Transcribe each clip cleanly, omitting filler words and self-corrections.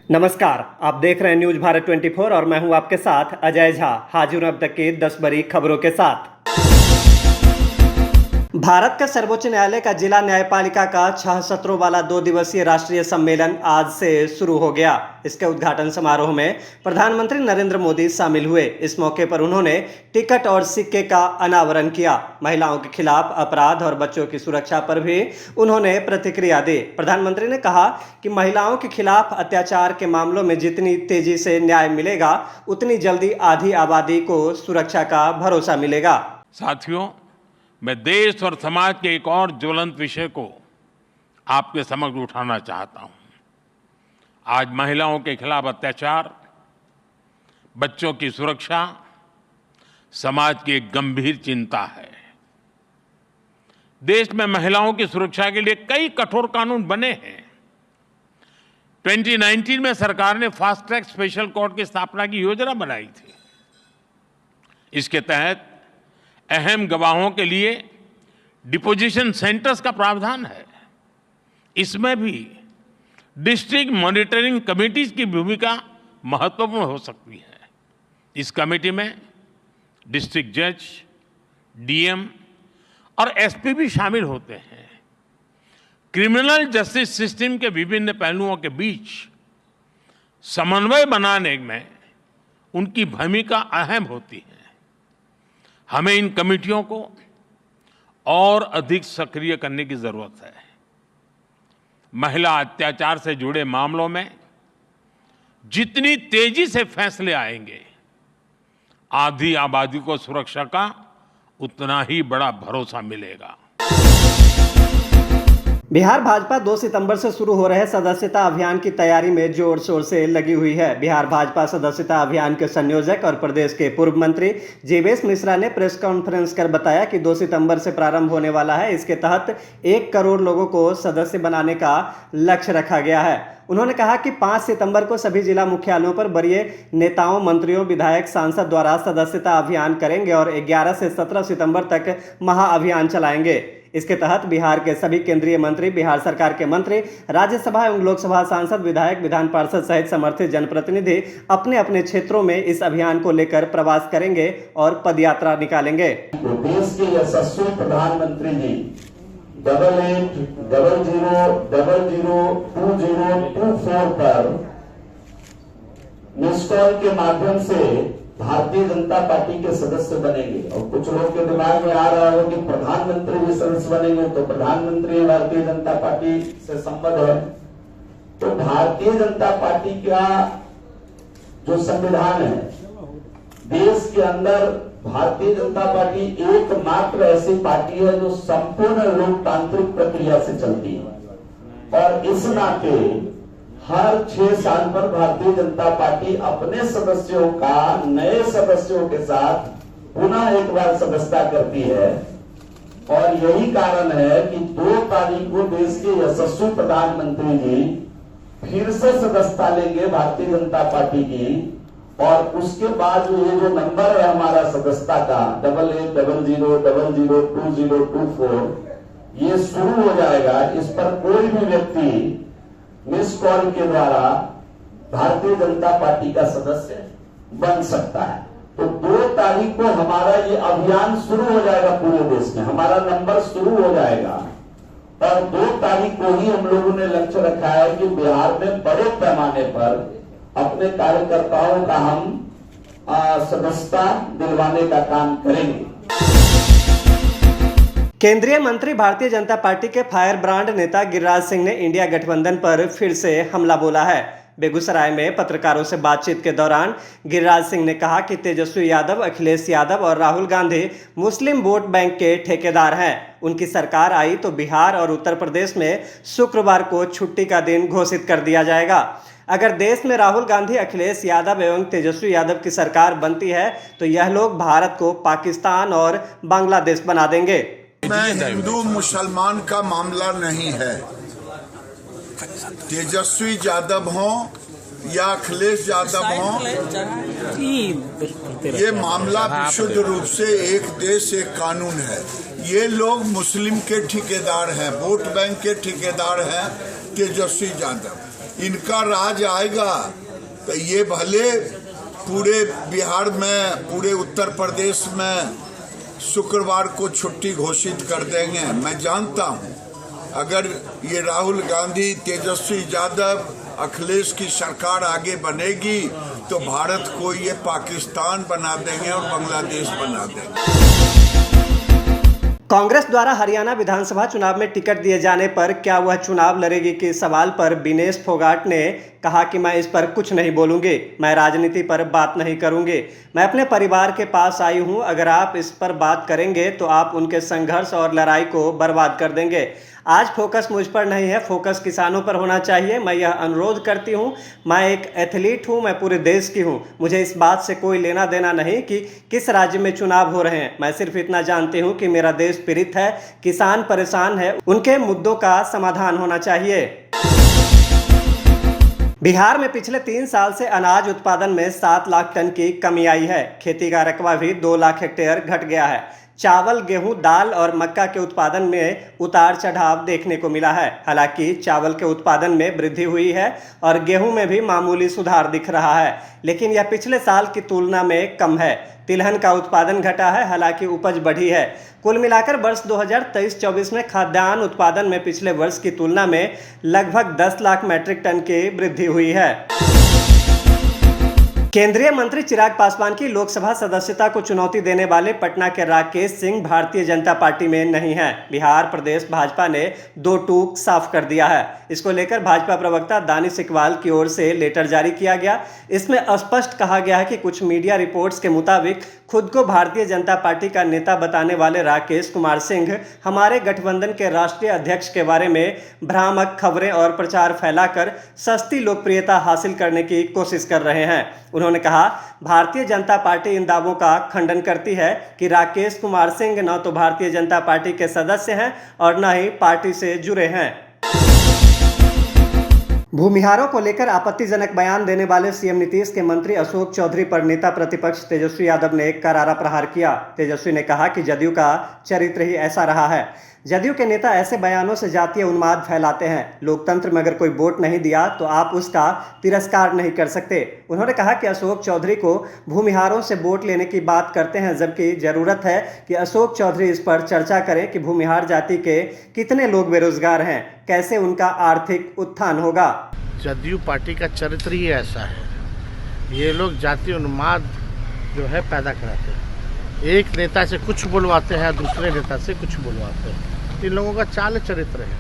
नमस्कार, आप देख रहे हैं न्यूज भारत 24 और मैं हूं आपके साथ अजय झा। हाजिर हूं अब तक की 10 बड़ी खबरों के साथ। भारत का सर्वोच्च न्यायालय का जिला न्यायपालिका का 6 सत्रों वाला 2 दिवसीय राष्ट्रीय सम्मेलन आज से शुरू हो गया। इसके उद्घाटन समारोह में प्रधानमंत्री नरेंद्र मोदी शामिल हुए। इस मौके पर उन्होंने टिकट और सिक्के का अनावरण किया। महिलाओं के खिलाफ अपराध और बच्चों की सुरक्षा पर भी उन्होंने प्रतिक्रिया दी। प्रधानमंत्री ने कहा कि महिलाओं के खिलाफ अत्याचार के मामलों में जितनी तेजी से न्याय मिलेगा, उतनी जल्दी आधी आबादी को सुरक्षा का भरोसा मिलेगा। साथियों, मैं देश और समाज के एक और ज्वलंत विषय को आपके समक्ष उठाना चाहता हूं। आज महिलाओं के खिलाफ अत्याचार, बच्चों की सुरक्षा समाज की एक गंभीर चिंता है। देश में महिलाओं की सुरक्षा के लिए कई कठोर कानून बने हैं। 2019 में सरकार ने फास्ट ट्रैक स्पेशल कोर्ट की स्थापना की योजना बनाई थी। इसके तहत अहम गवाहों के लिए डिपोजिशन सेंटर्स का प्रावधान है। इसमें भी डिस्ट्रिक्ट मॉनिटरिंग कमेटीज की भूमिका महत्वपूर्ण हो सकती है। इस कमेटी में डिस्ट्रिक्ट जज, डीएम और एसपी भी शामिल होते हैं। क्रिमिनल जस्टिस सिस्टम के विभिन्न पहलुओं के बीच समन्वय बनाने में उनकी भूमिका अहम होती है। हमें इन कमेटियों को और अधिक सक्रिय करने की जरूरत है। महिला अत्याचार से जुड़े मामलों में जितनी तेजी से फैसले आएंगे, आधी आबादी को सुरक्षा का उतना ही बड़ा भरोसा मिलेगा। बिहार भाजपा 2 सितंबर से शुरू हो रहे सदस्यता अभियान की तैयारी में जोर शोर से लगी हुई है। बिहार भाजपा सदस्यता अभियान के संयोजक और प्रदेश के पूर्व मंत्री जीवेश मिश्रा ने प्रेस कॉन्फ्रेंस कर बताया कि 2 सितंबर से प्रारंभ होने वाला है। इसके तहत 1 करोड़ लोगों को सदस्य बनाने का लक्ष्य रखा गया है। उन्होंने कहा कि 5 सितंबर को सभी जिला मुख्यालयों पर वरीय नेताओं, मंत्रियों, विधायक, सांसद द्वारा सदस्यता अभियान करेंगे और 11 से 17 सितंबर तक महाअभियान चलाएंगे। इसके तहत बिहार के सभी केंद्रीय मंत्री, बिहार सरकार के मंत्री, राज्यसभा एवं लोकसभा सांसद, विधायक, विधान पार्षद सहित समर्थित जनप्रतिनिधि अपने अपने क्षेत्रों में इस अभियान को लेकर प्रवास करेंगे और पदयात्रा निकालेंगे। देश के यशस्वी प्रधानमंत्री जी 8800002024 पर मिस कॉल के माध्यम से भारतीय जनता पार्टी के सदस्य बनेंगे। और कुछ लोग के दिमाग में आ रहा हो कि प्रधानमंत्री भी सदस्य बनेंगे, तो प्रधानमंत्री भारतीय जनता पार्टी से संबंध है। तो भारतीय जनता पार्टी का जो संविधान है, देश के अंदर भारतीय जनता पार्टी एकमात्र ऐसी पार्टी है जो संपूर्ण लोकतांत्रिक प्रक्रिया से चलती है। और इस नाते हर 6 साल पर भारतीय जनता पार्टी अपने सदस्यों का नए सदस्यों के साथ पुनः एक बार सदस्यता करती है। और यही कारण है कि 2 तारीख को देश के यशस्वी प्रधानमंत्री जी फिर से सदस्यता लेंगे भारतीय जनता पार्टी की। और उसके बाद ये जो नंबर है हमारा सदस्यता का 8800002024 ये शुरू हो जाएगा। इस पर कोई भी व्यक्ति मिस कॉल के द्वारा भारतीय जनता पार्टी का सदस्य बन सकता है। तो 2 तारीख को हमारा ये अभियान शुरू हो जाएगा। पूरे देश में हमारा नंबर शुरू हो जाएगा। और 2 तारीख को ही हम लोगों ने लक्ष्य रखा है कि बिहार में बड़े पैमाने पर अपने कार्यकर्ताओं का हम सदस्यता दिलवाने का काम करेंगे। केंद्रीय मंत्री भारतीय जनता पार्टी के फायर ब्रांड नेता गिरिराज सिंह ने इंडिया गठबंधन पर फिर से हमला बोला है। बेगूसराय में पत्रकारों से बातचीत के दौरान गिरिराज सिंह ने कहा कि तेजस्वी यादव, अखिलेश यादव और राहुल गांधी मुस्लिम वोट बैंक के ठेकेदार हैं। उनकी सरकार आई तो बिहार और उत्तर प्रदेश में शुक्रवार को छुट्टी का दिन घोषित कर दिया जाएगा। अगर देश में राहुल गांधी, अखिलेश यादव एवं तेजस्वी यादव की सरकार बनती है तो यह लोग भारत को पाकिस्तान और बांग्लादेश बना देंगे। हिंदू मुसलमान का मामला नहीं है। तेजस्वी यादव हो या अखिलेश यादव हो, ये मामला विशुद्ध रूप से एक देश एक कानून है। ये लोग मुस्लिम के ठेकेदार हैं, वोट बैंक के ठेकेदार हैं तेजस्वी यादव। इनका राज आएगा तो ये भले पूरे बिहार में, पूरे उत्तर प्रदेश में शुक्रवार को छुट्टी घोषित कर देंगे। मैं जानता हूं अगर ये राहुल गांधी, तेजस्वी यादव, अखिलेश की सरकार आगे बनेगी तो भारत को ये पाकिस्तान बना देंगे और बांग्लादेश बना देंगे। कांग्रेस द्वारा हरियाणा विधानसभा चुनाव में टिकट दिए जाने पर क्या वह चुनाव लड़ेगी के सवाल पर विनेश फोगाट ने कहा कि मैं इस पर कुछ नहीं बोलूंगी, मैं राजनीति पर बात नहीं करूंगी, मैं अपने परिवार के पास आई हूं, अगर आप इस पर बात करेंगे तो आप उनके संघर्ष और लड़ाई को बर्बाद कर देंगे। आज फोकस मुझ पर नहीं है, फोकस किसानों पर होना चाहिए। मैं यह अनुरोध करती हूं, मैं एक एथलीट हूं, मैं पूरे देश की हूं, मुझे इस बात से कोई लेना देना नहीं कि किस राज्य में चुनाव हो रहे हैं। मैं सिर्फ इतना जानती हूं कि मेरा देश पीड़ित है, किसान परेशान है, उनके मुद्दों का समाधान होना चाहिए। बिहार में पिछले 3 साल से अनाज उत्पादन में 7 लाख टन की कमी आई है। खेती का रकबा भी 2 लाख हेक्टेयर घट गया है। चावल, गेहूं, दाल और मक्का के उत्पादन में उतार चढ़ाव देखने को मिला है। हालांकि चावल के उत्पादन में वृद्धि हुई है और गेहूं में भी मामूली सुधार दिख रहा है, लेकिन यह पिछले साल की तुलना में कम है। तिलहन का उत्पादन घटा है, हालांकि उपज बढ़ी है। कुल मिलाकर वर्ष 2023-24 में खाद्यान्न उत्पादन में पिछले वर्ष की तुलना में लगभग 10 लाख मैट्रिक टन की वृद्धि हुई है। केंद्रीय मंत्री चिराग पासवान की लोकसभा सदस्यता को चुनौती देने वाले पटना के राकेश सिंह भारतीय जनता पार्टी में नहीं हैं। बिहार प्रदेश भाजपा ने 2 टूक साफ कर दिया है। इसको लेकर भाजपा प्रवक्ता दानिश इकबाल की ओर से लेटर जारी किया गया। इसमें स्पष्ट कहा गया है कि कुछ मीडिया रिपोर्ट्स के मुताबिक खुद को भारतीय जनता पार्टी का नेता बताने वाले राकेश कुमार सिंह हमारे गठबंधन के राष्ट्रीय अध्यक्ष के बारे में भ्रामक खबरें और प्रचार फैलाकर सस्ती लोकप्रियता हासिल करने की कोशिश कर रहे हैं। उन्होंने कहा, भारतीय जनता पार्टी इन दावों का खंडन करती है कि राकेश कुमार सिंह न तो भारतीय जनता पार्टी के सदस्य हैं और न ही पार्टी से जुड़े हैं। भूमिहारों को लेकर आपत्तिजनक बयान देने वाले सीएम नीतीश के मंत्री अशोक चौधरी पर नेता प्रतिपक्ष तेजस्वी यादव ने करारा प्रहार किया। तेजस्वी ने कहा कि जदयू का चरित्र ही ऐसा रहा है। जदयू के नेता ऐसे बयानों से जातीय उन्माद फैलाते हैं। लोकतंत्र में अगर कोई वोट नहीं दिया तो आप उसका तिरस्कार नहीं कर सकते। उन्होंने कहा कि अशोक चौधरी को भूमिहारों से वोट लेने की बात करते हैं, जबकि जरूरत है कि अशोक चौधरी इस पर चर्चा करें कि भूमिहार जाति के कितने लोग बेरोजगार हैं, कैसे उनका आर्थिक उत्थान होगा। जदयू पार्टी का चरित्र ही ऐसा है। ये लोग जातीय उन्माद जो है पैदा कराते हैं। एक नेता से कुछ बुलवाते हैं, दूसरे नेता से कुछ बुलवाते हैं। इन लोगों का चाल चरित्र है।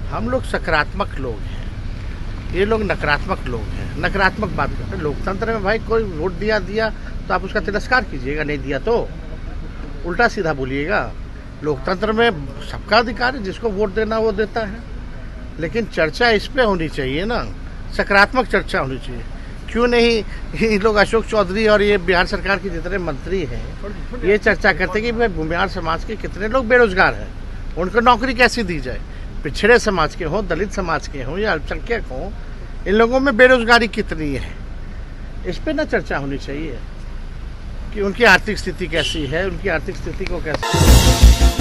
हम लोग सकारात्मक लोग हैं, ये लोग नकारात्मक लोग हैं। नकारात्मक बात करते हैं। लोकतंत्र में भाई कोई वोट दिया तो आप उसका तिरस्कार कीजिएगा, नहीं दिया तो उल्टा सीधा बोलिएगा। लोकतंत्र में सबका अधिकार है, जिसको वोट देना वो देता है। लेकिन चर्चा इस पे होनी चाहिए ना, सकारात्मक चर्चा होनी चाहिए। क्यों नहीं ये लोग अशोक चौधरी और ये बिहार सरकार के जितने मंत्री हैं ये चर्चा करते कि भाई भूमिहार समाज के कितने लोग बेरोजगार हैं, उनको नौकरी कैसे दी जाए। पिछड़े समाज के हों, दलित समाज के हों या अल्पसंख्यक हों, इन लोगों में बेरोजगारी कितनी है, इस पे ना चर्चा होनी चाहिए कि उनकी आर्थिक स्थिति कैसी है, उनकी आर्थिक स्थिति को कैसे।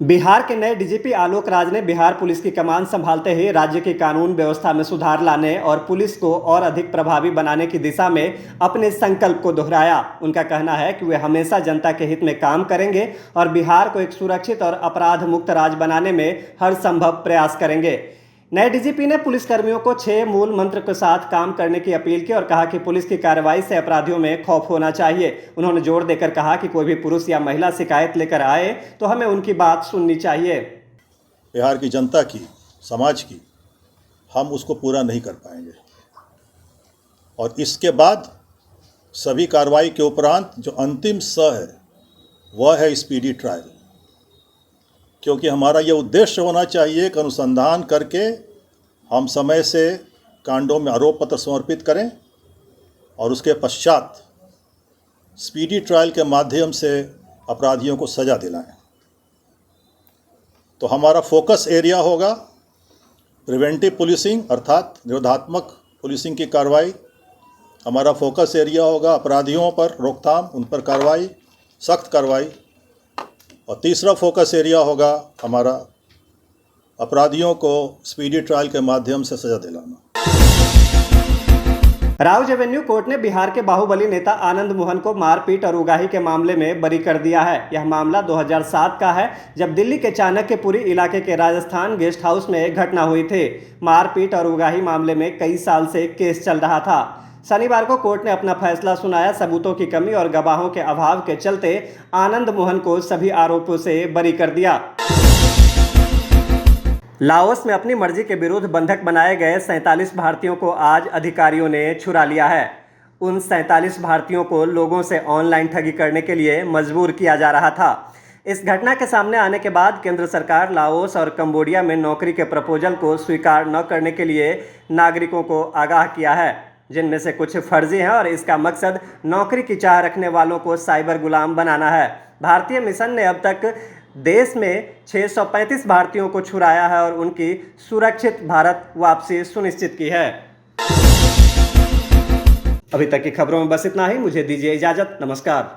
बिहार के नए डीजीपी आलोक राज ने बिहार पुलिस की कमान संभालते ही राज्य की कानून व्यवस्था में सुधार लाने और पुलिस को और अधिक प्रभावी बनाने की दिशा में अपने संकल्प को दोहराया। उनका कहना है कि वे हमेशा जनता के हित में काम करेंगे और बिहार को एक सुरक्षित और अपराध मुक्त राज्य बनाने में हर संभव प्रयास करेंगे। नए डीजीपी ने पुलिसकर्मियों को 6 मूल मंत्र के साथ काम करने की अपील की और कहा कि पुलिस की कार्रवाई से अपराधियों में खौफ होना चाहिए। उन्होंने जोर देकर कहा कि कोई भी पुरुष या महिला शिकायत लेकर आए तो हमें उनकी बात सुननी चाहिए। बिहार की जनता की, समाज की, हम उसको पूरा नहीं कर पाएंगे और इसके बाद सभी कार्रवाई के उपरांत जो अंतिम स है वह है स्पीडी ट्रायल, क्योंकि हमारा यह उद्देश्य होना चाहिए कि अनुसंधान करके हम समय से कांडों में आरोप पत्र समर्पित करें और उसके पश्चात स्पीडी ट्रायल के माध्यम से अपराधियों को सज़ा दिलाएं। तो हमारा फोकस एरिया होगा प्रिवेंटिव पुलिसिंग, अर्थात निरोधात्मक पुलिसिंग की कार्रवाई। हमारा फोकस एरिया होगा अपराधियों पर रोकथाम, उन पर कार्रवाई, सख्त कार्रवाई। और तीसरा फोकस एरिया होगा हमारा अपराधियों को स्पीडी ट्रायल के माध्यम से सजा दिलाना। राउज एवेन्यू कोर्ट ने बिहार के बाहुबली नेता आनंद मोहन को मारपीट और उगाही के मामले में बरी कर दिया है। यह मामला 2007 का है, जब दिल्ली के चाणक्यपुरी इलाके के राजस्थान गेस्ट हाउस में एक घटना हुई थी। मारपीट और उगाही मामले में कई साल से केस चल रहा था। शनिवार को कोर्ट ने अपना फैसला सुनाया। सबूतों की कमी और गवाहों के अभाव के चलते आनंद मोहन को सभी आरोपों से बरी कर दिया। लाओस में अपनी मर्जी के विरुद्ध बंधक बनाए गए 47 भारतीयों को आज अधिकारियों ने छुड़ा लिया है। उन 47 भारतीयों को लोगों से ऑनलाइन ठगी करने के लिए मजबूर किया जा रहा था। इस घटना के सामने आने के बाद केंद्र सरकार लाओस और कंबोडिया में नौकरी के प्रपोजल को स्वीकार न करने के लिए नागरिकों को आगाह किया है, जिनमें से कुछ फर्जी हैं और इसका मकसद नौकरी की चाह रखने वालों को साइबर गुलाम बनाना है। भारतीय मिशन ने अब तक देश में 635 भारतीयों को छुड़ाया है और उनकी सुरक्षित भारत वापसी सुनिश्चित की है। अभी तक की खबरों में बस इतना ही। मुझे दीजिए इजाजत। नमस्कार।